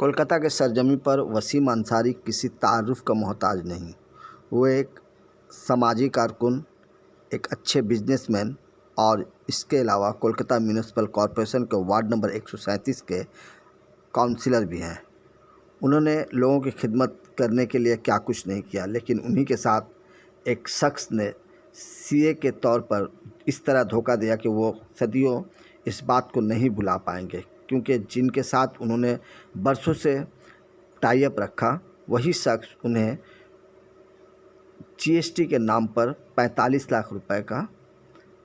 कोलकाता के सरजमी पर वसीम अंसारी किसी तारुफ का मोहताज नहीं। वो एक समाजी कारकुन, एक अच्छे बिजनेसमैन और इसके अलावा कोलकाता म्यूनिसिपल कॉरपोरेशन के वार्ड नंबर 137 के काउंसिलर भी हैं। उन्होंने लोगों की खिदमत करने के लिए क्या कुछ नहीं किया, लेकिन उन्हीं के साथ एक शख्स ने सीए के तौर पर इस तरह धोखा दिया कि वो सदियों इस बात को नहीं भुला पाएंगे, क्योंकि जिनके साथ उन्होंने बरसों से टाई अप रखा, वही शख्स उन्हें जीएसटी के नाम पर 45 लाख रुपए का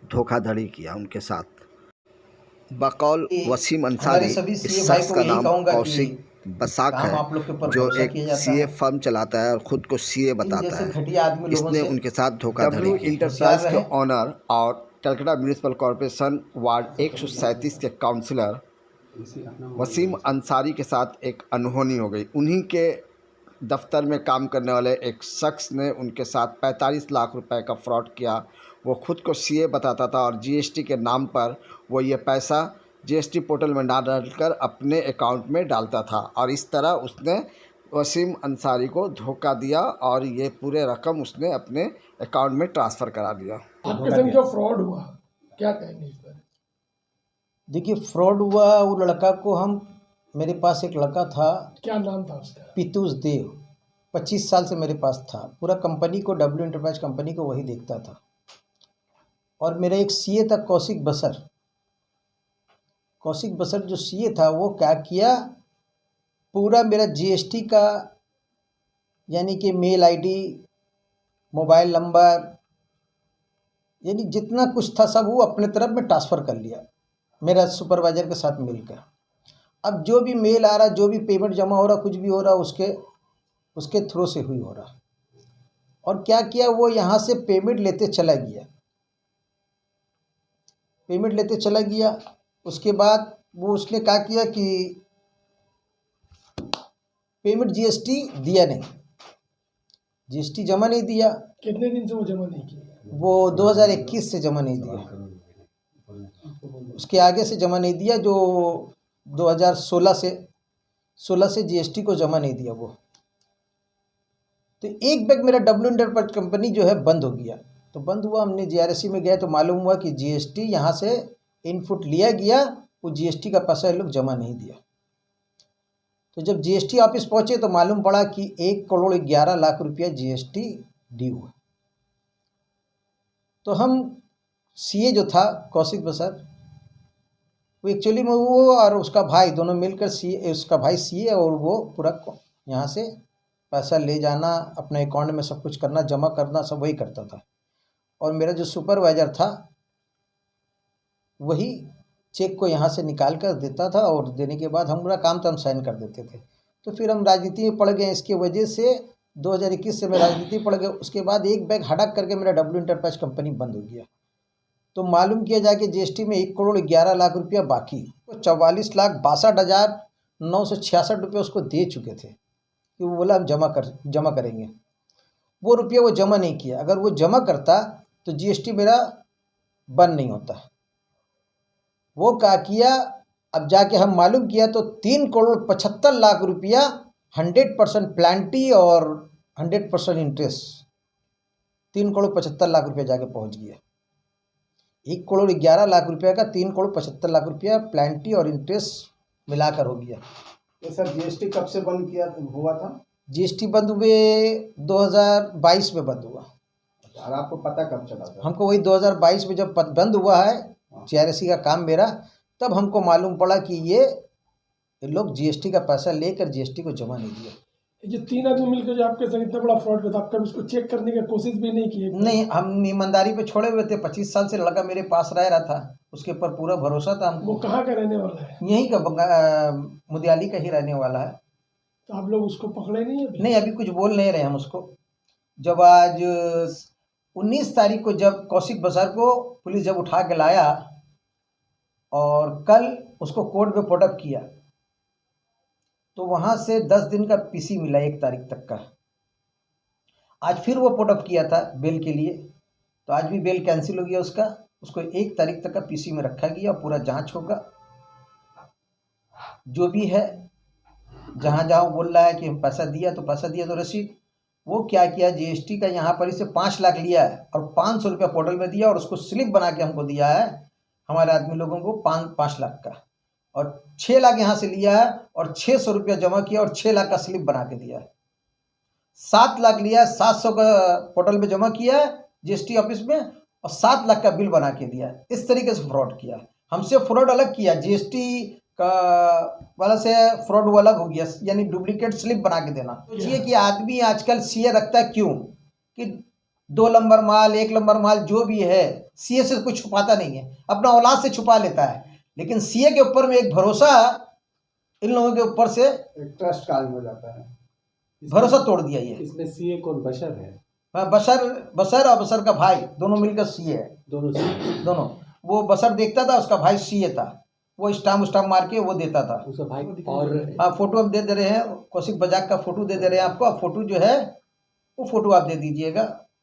धोखाधड़ी किया उनके साथ। बकौल वसीम अंसारी, इस शख्स का नाम कौशिक बसाक है, जो एक सीए फर्म चलाता है और ख़ुद को सीए बताता है। इसने उनके साथ धोखाधड़ी की। इंटरप्राइज के ऑनर और कलकत्ता म्यूनिसिपल कॉरपोरेशन वार्ड 137 के काउंसिलर वसीम अंसारी के साथ एक अनहोनी हो गई। उन्हीं के दफ्तर में काम करने वाले एक शख्स ने उनके साथ 45 लाख रुपए का फ्रॉड किया। वो खुद को सीए बताता था और जीएसटी के नाम पर वो ये पैसा जीएसटी पोर्टल में ना डालकर अपने अकाउंट में डालता था, और इस तरह उसने वसीम अंसारी को धोखा दिया और ये पूरे रकम उसने अपने अकाउंट में ट्रांसफ़र करा दिया। आपके संग जो फ्रॉड हुआ, क्या कहेंगे इस पर? देखिए, फ्रॉड हुआ वो लड़का को मेरे पास एक लड़का था, क्या नाम था उसका? पीतूष देव। 25 साल से मेरे पास था। पूरा कंपनी को, डब्ल्यू इंटरप्राइज कंपनी को वही देखता था। और मेरा एक सीए था कौशिक बसर। कौशिक बसर जो सीए था, वो क्या किया, पूरा मेरा जीएसटी का यानी कि मेल आईडी, मोबाइल नंबर, यानी जितना कुछ था सब वो अपने तरफ में ट्रांसफ़र कर लिया मेरा सुपरवाइज़र के साथ मिलकर। अब जो भी मेल आ रहा, जो भी पेमेंट जमा हो रहा, कुछ भी हो रहा, उसके थ्रू से हुई हो रहा। और क्या किया, वो यहाँ से पेमेंट लेते चला गया। उसके बाद वो उसने क्या किया कि पेमेंट जीएसटी दिया नहीं, जीएसटी जमा नहीं दिया। कितने दिन से वो जमा नहीं किया? वो 2021 से जमा नहीं दिया, उसके आगे से जमा नहीं दिया, जो 2016 से जीएसटी को जमा नहीं दिया वो। तो एक बैग मेरा डब्ल्यू इंटरप्राइज कंपनी जो है बंद हो गया। तो बंद हुआ, हमने जीआरएससी में गया तो मालूम हुआ कि जीएसटी यहाँ से इनपुट लिया गया, वो जीएसटी का पैसा ये लोग जमा नहीं दिया। तो जब जीएसटी ऑफिस पहुँचे तो मालूम पड़ा कि 1,11,00,000 रुपया जीएसटी ड्यू है। तो हम सीए जो था कौशिक बसर, वो एक्चुअली में वो और उसका भाई दोनों मिलकर सीए, उसका भाई सीए, और वो पूरा यहाँ से पैसा ले जाना, अपने अकाउंट में सब कुछ करना, जमा करना, सब वही करता था। और मेरा जो सुपरवाइज़र था वही चेक को यहाँ से निकाल कर देता था, और देने के बाद हमारा काम तो हम साइन कर देते थे। तो फिर हम राजनीति में पड़ गए। इसके वजह से 2021 से मैं राजनीति पड़ गया। उसके बाद एक बैग हड़क करके मेरा डब्ल्यू इंटरप्राइज कंपनी बंद हो गया। तो मालूम किया जाके जीएसटी में 1,11,00,000 रुपया बाकी, तो 44,62,966 रुपये उसको दे चुके थे कि वो बोला हम जमा करेंगे। वो रुपया वो जमा नहीं किया। अगर वो जमा करता तो जीएसटी मेरा बंद नहीं होता। वो क्या किया, अब जाके हम मालूम किया तो 3,75,00,000 रुपया 100% प्लांटी और 100% इंटरेस्ट, 3,75,00,000 रुपया जाके पहुंच गया। 1,11,00,000 रुपये का 3,75,00,000 रुपया प्लांटी और इंटरेस्ट मिलाकर हो गया। तो सर जीएसटी कब से बंद हुआ था? जीएसटी बंद हुए 2022 में बंद हुआ। और आपको पता कब चला था? हमको वही 2022 में जब बंद हुआ है जीआरएससी का काम मेरा, तब हमको मालूम पड़ा कि ये लोग जीएसटी का पैसा लेकर जीएसटी को जमा नहीं दिया। ये 3 आदमी मिलकर जो आपके संग इतना बड़ा फ्रॉड करता, आप कभी उसको चेक करने की कोशिश भी नहीं की? नहीं, हम ईमानदारी पे छोड़े हुए थे। 25 साल से लड़का मेरे पास रह रहा था, उसके ऊपर पूरा भरोसा था हमको। वो कहाँ का रहने वाला है? यहीं का, मुदियाली का ही रहने वाला है। तो आप लोग उसको पकड़े नहीं अभी? नहीं, अभी कुछ बोल नहीं रहे हम उसको। जब आज 19 तारीख को जब कौशिक बसर को पुलिस जब उठा के लाया और कल उसको कोर्ट में पुटअप किया, तो वहाँ से 10 दिन का पीसी मिला, 1 तारीख तक का। आज फिर वो पुटअप किया था बेल के लिए, तो आज भी बेल कैंसिल हो गया उसका। उसको 1 तारीख तक का पीसी में रखा गया, पूरा जांच होगा। जो भी है जहाँ जहाँ बोल रहा है कि हम पैसा दिया तो रसीद। वो क्या किया, जीएसटी का यहाँ पर इसे 5 लाख लिया है और 500 रुपया पोर्टल में दिया और उसको स्लिप बना के हमको दिया है हमारे आदमी लोगों को 5 लाख का, और 6 लाख यहाँ से लिया है और 600 रुपया जमा किया और 6 लाख का स्लिप बना के दिया है। 7 लाख लिया है, 700 का पोर्टल में जमा किया है जीएसटी ऑफिस में और 7 लाख का बिल बना के दिया है। इस तरीके से फ्रॉड किया। हमसे फ्रॉड अलग किया, जीएसटी का वाला से फ्रॉड वो अलग हो गया, यानी डुप्लीकेट स्लिप बना के देना। सोचिए कि आदमी आजकल सीए रखता है क्यों, कि 2 नंबर माल 1 नंबर माल जो भी है सीए से कुछ छुपाता नहीं है, अपना औलाद से छुपा लेता है। लेकिन सीए के ऊपर में एक भरोसा इन लोगों के ऊपर से एक ट्रस्ट कायम हो जाता है, भरोसा तोड़ दिया ये। इसमें सीए कौन, बशर है? बशर और बशर का भाई दोनों मिलकर सीए है, दोनों। वो बशर देखता था, उसका भाई सीए था, वो स्टाम्प मार के वो देता था उसका भाई। और आप फोटो आप दे दे रहे हैं, कौशिक बजाज का फोटो दे दे रहे हैं आपको। आप फोटो जो है वो फोटो आप दे दीजिएगा,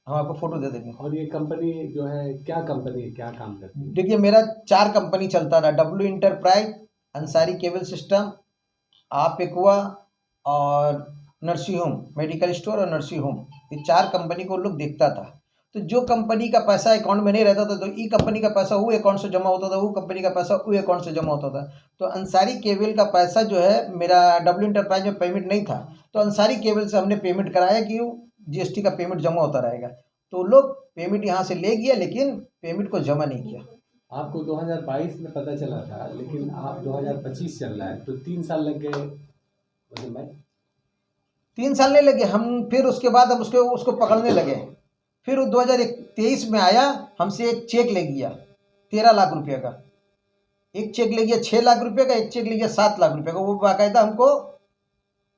हम आपको फोटो दे देंगे। और ये कंपनी जो है क्या कंपनी है, क्या काम करती है? देखिए मेरा 4 कंपनी चलता था, W enterprise, Ansari cable system, आप एक्वा और नर्सिंग होम, मेडिकल स्टोर और नर्सिंग होम, ये 4 कंपनी को लोग देखता था। तो जो कंपनी का पैसा अकाउंट में नहीं रहता था तो ई कंपनी का पैसा वो अकाउंट से जमा होता था, वो कंपनी का पैसा वो अकाउंट से जमा होता था। तो अंसारी केबल का पैसा जो है मेरा डब्ल्यू इंटरप्राइज में पेमेंट नहीं था, तो अंसारी केबल से हमने पेमेंट कराया कि जीएसटी का पेमेंट जमा होता रहेगा। तो लोग पेमेंट यहाँ से ले गया लेकिन पेमेंट को जमा नहीं किया। आपको 2022 में पता चला था, लेकिन आप 2025 चल रहा है, तो 3 साल लग गए। 3 साल नहीं लगे, हम फिर उसके बाद हम उसको पकड़ने लगे। फिर 2023 में आया, हमसे एक चेक ले गया 13 लाख रुपये का, एक चेक ले गया 6 लाख रुपये का, एक चेक ले गया 7 लाख रुपये का। वो बाकायदा हमको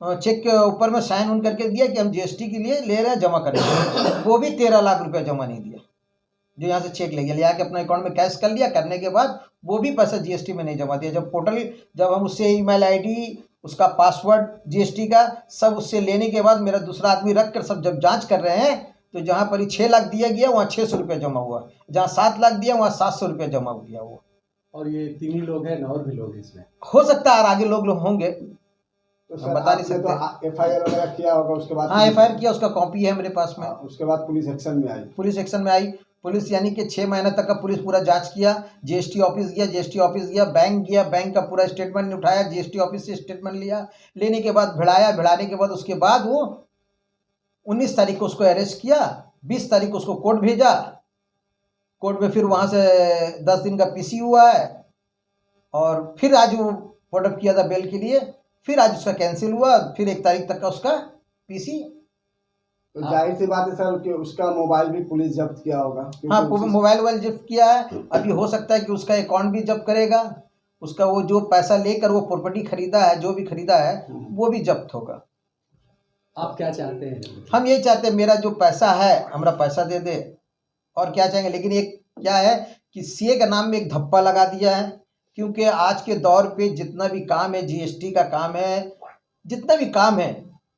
चेक के ऊपर में साइन ऑन करके दिया कि हम जीएसटी के लिए ले रहे हैं, जमा करेंगे। वो भी 13 लाख रुपया जमा नहीं दिया, जो यहाँ से चेक ले गया, ले आके अपना अकाउंट में कैश कर लिया। करने के बाद वो भी पैसा जीएसटी में नहीं जमा दिया। जब हम उससे ईमेल आईडी, उसका पासवर्ड जीएसटी का सब उससे लेने के बाद मेरा दूसरा आदमी रख कर सब जब जांच कर रहे हैं, तो जहाँ पर 6 लाख दिया गया वहाँ 600 रुपया जमा हुआ, जहाँ 7 लाख दिया वहाँ 700 रुपया जमा हो गया हुआ। और ये 3 ही लोग हैं ना, और भी लोग इसमें हो सकता है और आगे लोग होंगे, तो हम बता नहीं सकते। तो एफआईआर वगैरह किया होगा उसके बाद? हाँ, एफआईआर किया, उसका कॉपी है मेरे पास में। उसके बाद पुलिस एक्शन में आई? पुलिस एक्शन में आई। पुलिस यानी कि 6 महीने तक का पुलिस पूरा जांच किया। जीएसटी ऑफिस गया, बैंक गया, बैंक का पूरा स्टेटमेंट उठाया, जीएसटी ऑफिस से स्टेटमेंट लिया, लेने के बाद भिड़ाने के बाद उसके बाद वो 19 तारीख को उसको अरेस्ट किया, 20 तारीख को उसको कोर्ट भेजा। कोर्ट में फिर वहाँ से 10 दिन का पीसी हुआ है, और फिर आज वो ऑर्डर किया था बेल के लिए, फिर आज उसका कैंसिल हुआ, फिर 1 तारीख तक का उसका पीसी। तो जाहिर सी बात है सर कि उसका मोबाइल भी पुलिस जब्त किया होगा? हाँ, मोबाइल जब्त किया है। अभी हो सकता है कि उसका अकाउंट भी जब्त करेगा, उसका वो जो पैसा लेकर वो प्रॉपर्टी खरीदा है, जो भी खरीदा है वो भी जब्त होगा। आप क्या चाहते हैं? हम यही चाहते हैं मेरा जो पैसा है हमारा पैसा दे दे, और क्या चाहेंगे। लेकिन एक क्या है कि सीए का नाम में एक धप्पा लगा दिया है, क्योंकि आज के दौर पे जितना भी काम है, जीएसटी का काम है, जितना भी काम है,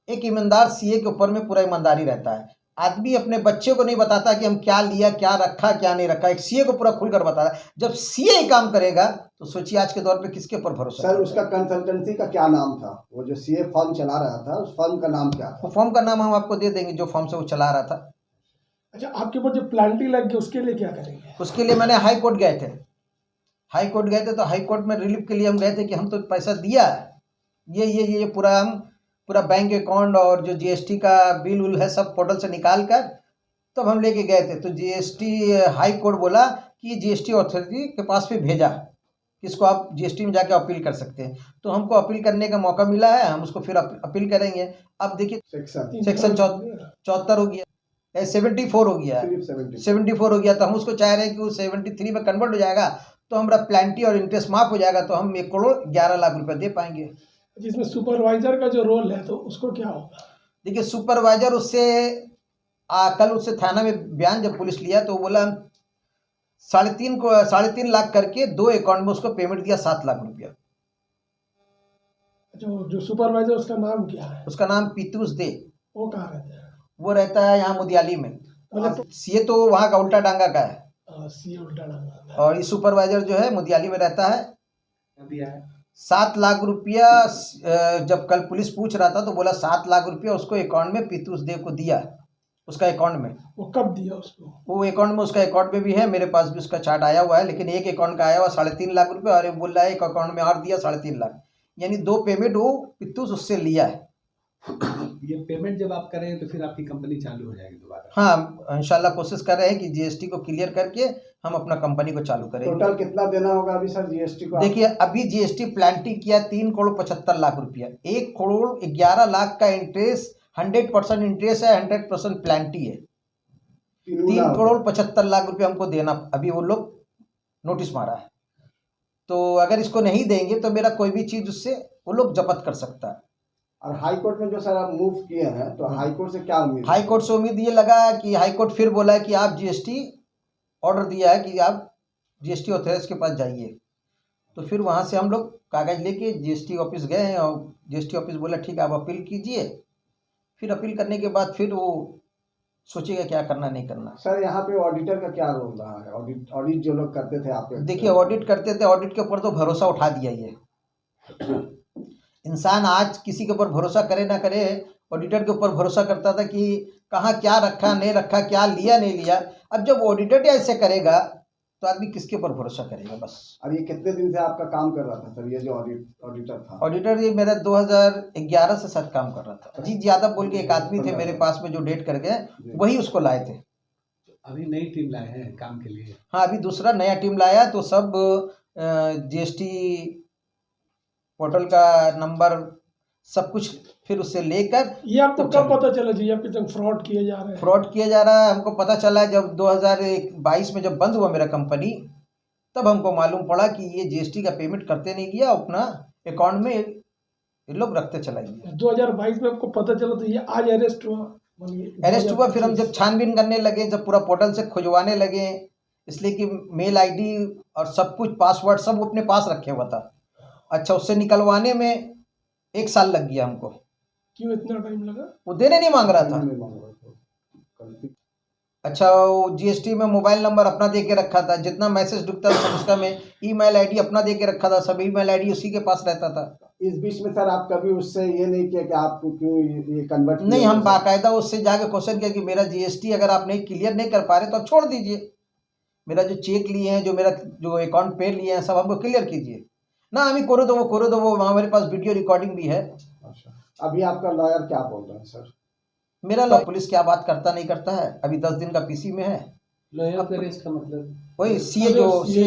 एक ईमानदार सीए के ऊपर में पूरा ईमानदारी रहता है। आदमी अपने बच्चे को नहीं बताता कि हम क्या लिया, क्या रखा, क्या नहीं रखा, एक सीए को पूरा खुलकर बताता है। जब सीए ही काम करेगा तो सोचिए आज के दौर पे किसके ऊपर भरोसा। सर उसका कंसल्टेंसी का क्या नाम था? वो जो सीए फर्म चला रहा था, उस फर्म का नाम क्या था? फॉर्म का नाम हम आपको दे देंगे, जो फॉर्म से वो चला रहा था। अच्छा, आपके ऊपर जो प्लांटी लग गई उसके लिए क्या करेंगे? उसके लिए मैंने हाई कोर्ट गए थे, तो हाई कोर्ट में रिलीफ के लिए हम गए थे कि हम तो पैसा दिया है, ये पूरा बैंक अकाउंट और जो जीएसटी का बिल उल है सब पोर्टल से निकाल कर तब हम लेके गए थे। तो जीएसटी हाई कोर्ट बोला कि जीएसटी अथॉरिटी के पास भी भेजा, किसको आप जीएसटी में जाके अपील कर सकते हैं। तो हमको अपील करने का मौका मिला है, हम उसको फिर अपील करेंगे। अब देखिए सेक्शन 74 हो गया, 74 हो गया, 74 हो गया, तो हम उसको चाह रहे हैं कि वो 73 में कन्वर्ट हो जाएगा तो हमारा प्लांटी और इंटरेस्ट माफ हो जाएगा, तो हम 1 करोड़ 11 लाख रुपए दे पाएंगे। जिसमें सुपरवाइजर का जो रोल है तो उसको क्या होगा? देखिए सुपरवाइजर उससे कल उससे थाना में बयान जब पुलिस लिया तो बोला 3.5 लाख करके 2 अकाउंट में उसको पेमेंट दिया 7 लाख रुपया। जो सुपरवाइजर उसका नाम क्या है? उसका नाम पीतूष दे। वो कहाँ रहता है? वो रहता है यहाँ मुदियाली में। सीए तो वहाँ का उल्टा डांगा का है, सीए उल्टा डांगा, और ये सुपरवाइजर जो है मुदियाली में रहता है। 7 लाख रुपया जब कल पुलिस पूछ रहा था तो बोला 7 लाख रुपया उसको अकाउंट में पीतूष देव को दिया, उसका अकाउंट में। वो कब दिया उसको? वो अकाउंट में, उसका अकाउंट में भी है, मेरे पास भी उसका चार्ट आया हुआ है, लेकिन एक अकाउंट का आया हुआ 3.5 लाख रुपया, और ये बोल रहा है एक अकाउंट में और दिया 3.5 लाख, यानी 2 पेमेंट वो पीतूष उससे लिया है। ये पेमेंट जब आप करें तो फिर आपकी कंपनी चालू हो जाएगी दोबारा? हाँ, इंशाल्लाह कोशिश कर रहे हैं कि जीएसटी को क्लियर करके हम अपना कंपनी को चालू करेंगे। टोटल कितना देना होगा अभी सर जीएसटी को? देखिए, अभी जीएसटी प्लांटी किया 3 करोड़ 75 लाख रुपया, 1 करोड़ 11 लाख का इंटरेस्ट, 100% इंटरेस्ट है, 100% प्लांटी है। 3 करोड़ 75 लाख रुपया हमको देना, अभी वो लोग नोटिस मारा है। तो अगर इसको नहीं देंगे तो मेरा कोई भी चीज़ उससे वो लोग जब्त कर सकता है। और हाई कोर्ट में जो सर आप मूव किए हैं, तो हाई कोर्ट से क्या उम्मीद? हाई कोर्ट से उम्मीद ये लगा कि हाई कोर्ट फिर बोला है कि आप जीएसटी ऑर्डर दिया है कि आप जीएसटी ऑथराइज के पास जाइए। तो फिर वहाँ से हम लोग कागज़ लेके जीएसटी ऑफिस गए हैं, और जीएसटी ऑफिस बोला ठीक है आप अपील कीजिए। फिर अपील करने के बाद फिर वो सोचेगा क्या करना नहीं करना। सर यहाँ पे ऑडिटर का क्या रोल रहा है? ऑडिट जो लोग करते थे आपके? देखिए, ऑडिट करते थे, ऑडिट के ऊपर तो भरोसा उठा दिया ये। इंसान आज किसी के ऊपर भरोसा करे ना करे, ऑडिटर के ऊपर भरोसा करता था कि कहाँ क्या रखा नहीं रखा, क्या लिया नहीं लिया। अब जब ऑडिटर ऐसे करेगा तो आदमी किसके ऊपर भरोसा करेगा बस। और ये कितने दिन से आपका काम कर रहा था सर, ये जो ऑडिटर था? ऑडिटर ये मेरा 2011 से साथ काम कर रहा था। अजीत यादव बोल के एक आदमी थे मेरे पास में जो डेट कर गए, वही उसको लाए थे। अभी नई टीम लाए हैं काम के लिए? हाँ, अभी दूसरा नया टीम लाया, तो सब जीएसटी पोर्टल का नंबर सब कुछ फिर उससे लेकर। ये आपको कब पता चला जी आपके संग फ्रॉड किए जा रहे हैं? फ्रॉड किया जा रहा है हमको पता चला है जब 2022 में जब बंद हुआ मेरा कंपनी, तब हमको मालूम पड़ा कि ये जीएसटी का पेमेंट करते नहीं किया, अपना अकाउंट में ये लोग रखते चला गया। 2022 में आपको पता चला, तो ये आज अरेस्ट हुआ? अरेस्ट हुआ, फिर हम जब छानबीन करने लगे, जब पूरा पोर्टल से खुजवाने लगे, इसलिए कि मेल आईडी और सब कुछ पासवर्ड सब अपने पास रखे हुआ था। अच्छा, उससे निकलवाने में 1 साल लग गया हमको। क्यों इतना टाइम लगा? वो देने नहीं मांग रहा था। अच्छा, वो जीएसटी में मोबाइल नंबर अपना दे के रखा था, जितना मैसेज ढुकता था उसका में ईमेल आईडी अपना दे के रखा था, सब ईमेल आईडी उसी के पास रहता था। इस बीच में सर आप कभी उससे ये नहीं किया कि आपको क्यों ये कन्वर्ट? नहीं, हम बाकायदा उससे जाके क्वेश्चन किया कि मेरा जीएसटी अगर आप नहीं क्लियर नहीं कर पा रहे तो आप छोड़ दीजिए, मेरा जो चेक लिए हैं, जो मेरा जो अकाउंट पे लिए हैं, सब हमको क्लियर कीजिए ना। हमें करो दो वो हमारे पास वीडियो रिकॉर्डिंग भी है। अच्छा, अभी आपका लॉयर क्या बोल रहा है सर? मेरा लॉयर पुलिस क्या बात करता नहीं करता है, अभी 10 दिन का पीसी में है। लॉयर का अरेस्ट का मतलब? वही सीए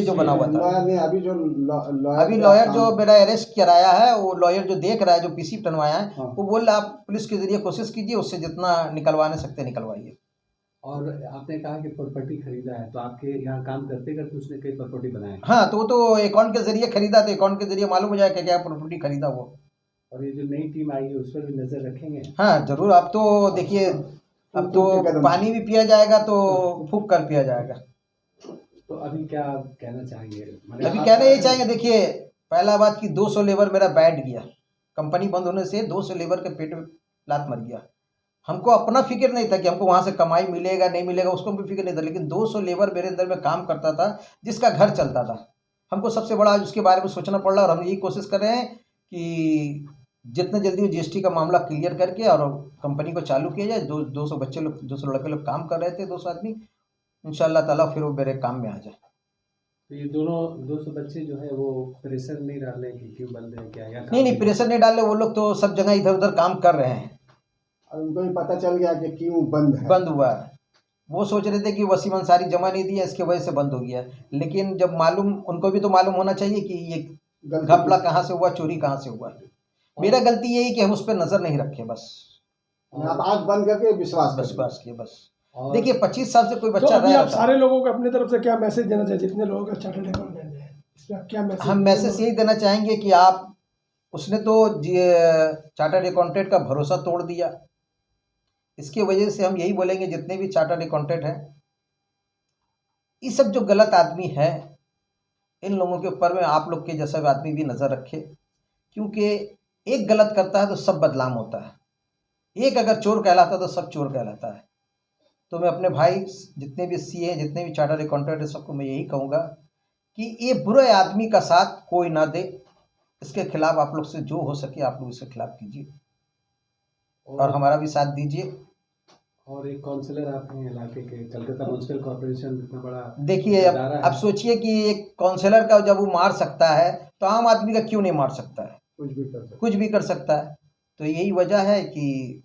जो बना हुआ था। लॉयर ने अभी जो लॉयर जो मेरा अरेस्ट कराया है, वो लॉयर जो देख रहा है, जो पीसी बनवाया है, हाँ। वो बोल रहा है आप पुलिस के जरिए कोशिश कीजिए, उससे जितना निकलवाने सकते निकलवाइए। और आपने कहा कि प्रॉपर्टी खरीदा है, तो आपके यहाँ काम करते करते उसने कई प्रॉपर्टी बनाए हैं? हाँ, तो वो तो अकाउंट के जरिए खरीदा, तो अकाउंट के जरिए मालूम हो जाएगा क्या प्रॉपर्टी खरीदा वो। और ये जो नई टीम आई है उस पर भी नजर रखेंगे? हाँ जरूर। अब तो देखिए, अब तो पानी भी पिया जाएगा तो फूंक कर पिया जाएगा। तो अभी क्या कहना चाहेंगे? अभी कहना ये चाहेंगे, देखिए पहला बात कि 200 लेबर मेरा बैठ गया, कंपनी बंद होने से 200 लेबर के पेट में लात मर गया। हमको अपना फिक्र नहीं था कि हमको वहाँ से कमाई मिलेगा नहीं मिलेगा, उसको भी फिक्र नहीं था, लेकिन 200 लेबर मेरे अंदर में काम करता था जिसका घर चलता था। हमको सबसे बड़ा आज उसके बारे में सोचना पड़ रहा है, और हम यही कोशिश कर रहे हैं कि जितना जल्दी जीएसटी का मामला क्लियर करके और कंपनी को चालू किया जाए। 200 बच्चे लोग, 200 लड़के लोग काम कर रहे थे, 200 आदमी, इंशाल्लाह ताला फिर वो मेरे काम में आ जाए। तो ये दोनों 200 बच्चे जो है वो प्रेशर नहीं डाल रहे कि क्यों बंद है क्या? या नहीं, प्रेशर नहीं डाल रहे, वो लोग तो सब जगह इधर उधर काम कर रहे हैं। और उनको भी पता चल गया कि क्यों बंद हुआ है। वो सोच रहे थे कि वसीम अंसारी जमा नहीं दिया, इसके वजह से बंद हो गया। लेकिन जब मालूम, उनको भी तो मालूम होना चाहिए कि ये घपला कहाँ से हुआ, चोरी कहाँ से हुआ। मेरा गलती यही कि हम उस पर नजर नहीं रखे, बस आप आँख बंद करके विश्वास किए बस। देखिए 25 साल से कोई बच्चा तो अभी आप सारे लोगों को अपनी तरफ से क्या मैसेज देना चाहिए, जितने लोगों का चार्टर्ड अकाउंटेंट है, इसका क्या मैसेज? हम मैसेज यही देना चाहेंगे कि आप, उसने तो चार्टर्ड अकाउंटेंट का भरोसा तोड़ दिया। इसकी वजह से हम यही बोलेंगे जितने भी चार्टर्ड अकाउंटेंट हैं, ये सब जो गलत आदमी है, इन लोगों के ऊपर में आप लोग के जैसा आदमी भी नज़र रखे, क्योंकि एक गलत करता है तो सब बदनाम होता है, एक अगर चोर कहलाता है तो सब चोर कहलाता है। तो मैं अपने भाई जितने भी सीए, जितने भी चार्टर्ड अकाउंटेंट है, सबको मैं यही कहूँगा कि ये बुरे आदमी का साथ कोई ना दे, इसके खिलाफ आप लोग से जो हो सके आप लोग इसके खिलाफ कीजिए और हमारा भी साथ दीजिए। और एक काउंसलर आपके इलाके के, कलकत्ता म्युनिसिपल कॉर्पोरेशन इतना बड़ा देखिए इदारा अब है। सोचिए कि एक काउंसलर का जब वो मार सकता है तो आम आदमी का क्यों नहीं मार सकता है, कुछ भी कर सकता है। तो यही वजह है कि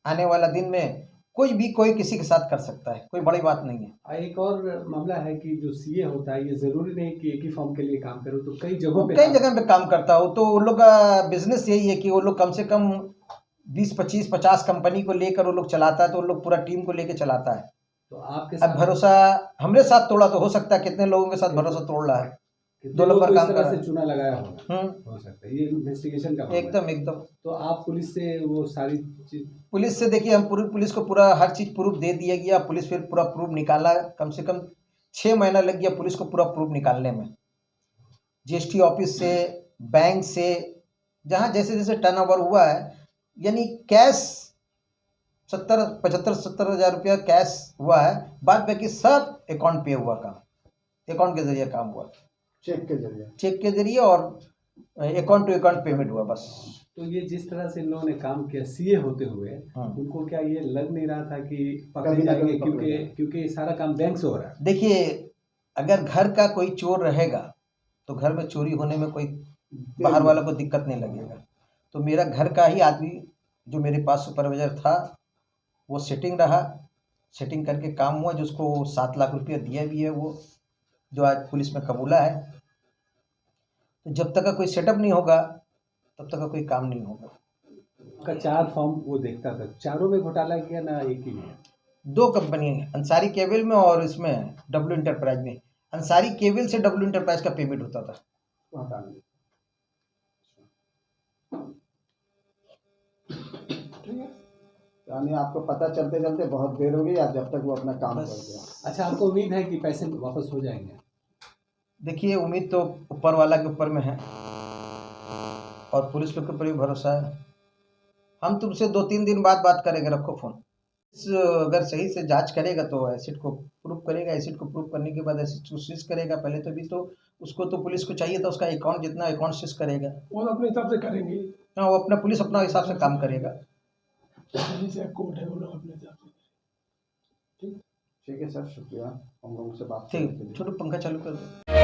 आने वाला दिन में कोई किसी के साथ कर सकता है, कोई बड़ी बात नहीं है। एक और मामला है कि जो सीए होता है, ये जरूरी नहीं कि एक ही फॉर्म के लिए काम करे, तो कई जगहों पे कई जगह पे काम करता हो। तो उन लोग का बिजनेस यही है कि वो लोग कम से कम 20-25-50 कंपनी को लेकर वो लोग चलाता है, तो वो लोग पूरा टीम को लेकर चलाता है। तो आपके अब साथ भरोसा हमरे साथ तोड़ा तो हो सकता है कितने लोगों के साथ भरोसा तोड़ रहा है, कितने 2 लोग नंबर को इस काम कर तरह रहा से है। चूना लगाया होगा, हो सकता है ये इन्वेस्टिगेशन का मामला है। एकदम तो आप पुलिस से वो सारी चीज, पुलिस से देखिए, हम पूरी पुलिस को पूरा हर चीज़ प्रूफ दे दिया गया। पुलिस फिर पूरा प्रूफ निकाला, कम से कम 6 महीना लग गया पुलिस को पूरा प्रूफ निकालने में। जीएसटी ऑफिस से, बैंक से, जहाँ जैसे जैसे टर्नओवर हुआ है, यानी कैश 75 हज़ार रुपया कैश हुआ है, बाद बाकी सब अकाउंट पे हुआ काम, अकाउंट के जरिए काम हुआ, चेक के जरिए और अकाउंट टू अकाउंट पेमेंट हुआ बस। तो ये जिस तरह से इन लोगों ने काम किया सीए होते हुए, उनको क्या ये लग नहीं रहा था कि पकड़े जाएंगे, क्योंकि सारा काम बैंक से हो रहा है। देखिए, अगर घर का कोई चोर रहेगा तो घर में चोरी होने में कोई बाहर वाला को दिक्कत नहीं लगेगा। तो मेरा घर का ही आदमी जो मेरे पास सुपरवाइजर था, वो सेटिंग रहा, सेटिंग करके काम हुआ, जिसको 7 लाख रुपया दिया भी है, वो जो आज पुलिस में कबूला है। तो जब तक का कोई सेटअप नहीं होगा तब तक का कोई काम नहीं होगा। का 4 फॉर्म वो देखता था, चारों में घोटाला किया ना एक ही में? 2 कंपनी है, अंसारी केबल में और इसमें डब्ल्यू इंटरप्राइज में। अंसारी केबल से डब्ल्यू इंटरप्राइज का पेमेंट होता था। यानी आपको पता चलते चलते बहुत देर हो गई, या जब तक वो अपना काम कर गया। अच्छा, आपको उम्मीद है कि पैसे वापस हो जाएंगे? देखिए, उम्मीद तो ऊपर वाला के ऊपर में है और पुलिस के ऊपर भी भरोसा है। हम तुमसे 2-3 दिन बाद बात करेंगे, रखो फ़ोन। अगर सही से जांच करेगा तो एसिड को प्रूफ करेगा, एसिड को प्रूफ करने के बाद एसिड को सीज करेगा। पहले तो भी तो उसको तो पुलिस को चाहिए था उसका अकाउंट, जितना अकाउंट सीज करेगा वो अपने हिसाब से करेंगे। हाँ, वो अपना पुलिस अपना हिसाब से काम करेगा। से कोर्ट है, वो लोग अपने हिसाब से। ठीक है सर, शुक्रिया हम लोगों से बात करने के ठीक, लिए। छोटू पंखा चालू कर दो।